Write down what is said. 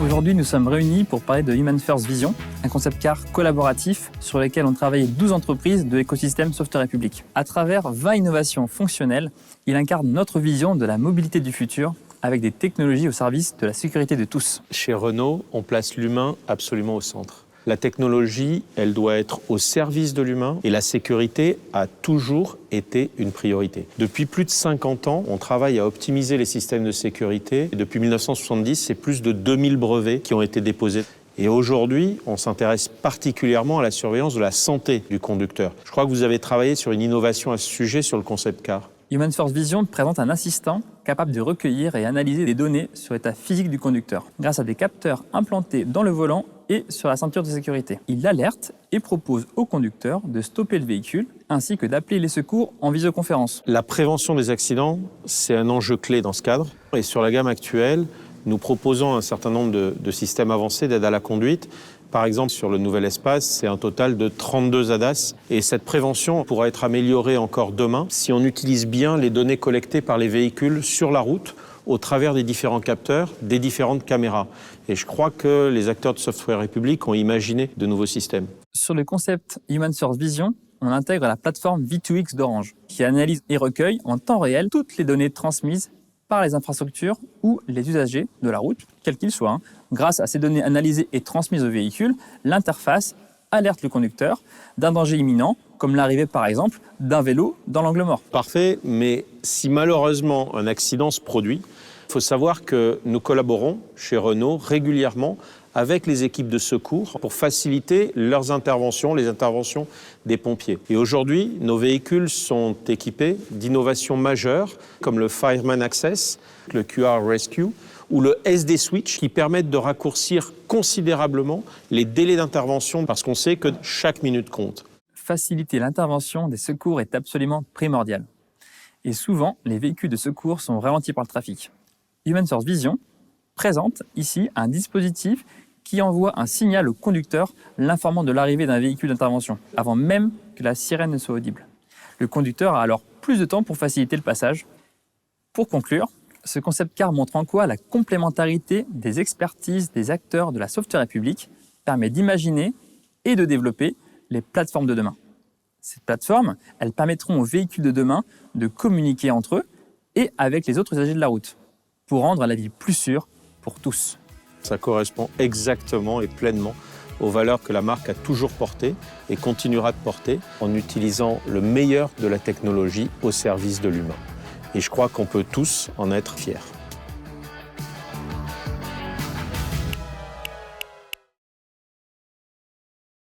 Aujourd'hui, nous sommes réunis pour parler de Human First Vision, un concept car collaboratif sur lequel ont travaillé 12 entreprises de l'écosystème Software République. À travers 20 innovations fonctionnelles, il incarne notre vision de la mobilité du futur avec des technologies au service de la sécurité de tous. Chez Renault, on place l'humain absolument au centre. La technologie, elle doit être au service de l'humain et la sécurité a toujours été une priorité. Depuis plus de 50 ans, on travaille à optimiser les systèmes de sécurité. Et depuis 1970, c'est plus de 2000 brevets qui ont été déposés. Et aujourd'hui, on s'intéresse particulièrement à la surveillance de la santé du conducteur. Je crois que vous avez travaillé sur une innovation à ce sujet sur le concept car. Human First Vision présente un assistant capable de recueillir et analyser des données sur l'état physique du conducteur grâce à des capteurs implantés dans le volant et sur la ceinture de sécurité. Il alerte et propose au conducteur de stopper le véhicule ainsi que d'appeler les secours en visioconférence. La prévention des accidents, c'est un enjeu clé dans ce cadre. Et sur la gamme actuelle, nous proposons un certain nombre de systèmes avancés d'aide à la conduite. Par exemple, sur le nouvel espace, c'est un total de 32 ADAS. Et cette prévention pourra être améliorée encore demain si on utilise bien les données collectées par les véhicules sur la route au travers des différents capteurs, des différentes caméras. Et je crois que les acteurs de Software République ont imaginé de nouveaux systèmes. Sur le concept Human First Vision, on intègre la plateforme V2X d'Orange, qui analyse et recueille en temps réel toutes les données transmises par les infrastructures ou les usagers de la route, quels qu'ils soient. Grâce à ces données analysées et transmises au véhicule, l'interface alerte le conducteur d'un danger imminent, comme l'arrivée par exemple d'un vélo dans l'angle mort. Parfait, mais si malheureusement un accident se produit, il faut savoir que nous collaborons chez Renault régulièrement avec les équipes de secours pour faciliter leurs interventions, les interventions des pompiers. Et aujourd'hui, nos véhicules sont équipés d'innovations majeures comme le Fireman Access, le QR Rescue ou le SD Switch qui permettent de raccourcir considérablement les délais d'intervention parce qu'on sait que chaque minute compte. Faciliter l'intervention des secours est absolument primordial. Et souvent, les véhicules de secours sont ralentis par le trafic. Human First Vision présente ici un dispositif qui envoie un signal au conducteur l'informant de l'arrivée d'un véhicule d'intervention, avant même que la sirène ne soit audible. Le conducteur a alors plus de temps pour faciliter le passage. Pour conclure, ce concept car montre en quoi la complémentarité des expertises des acteurs de la Software République permet d'imaginer et de développer les plateformes de demain. Ces plateformes, elles permettront aux véhicules de demain de communiquer entre eux et avec les autres usagers de la route pour rendre la vie plus sûre pour tous. Ça correspond exactement et pleinement aux valeurs que la marque a toujours portées et continuera de porter en utilisant le meilleur de la technologie au service de l'humain. Et je crois qu'on peut tous en être fiers.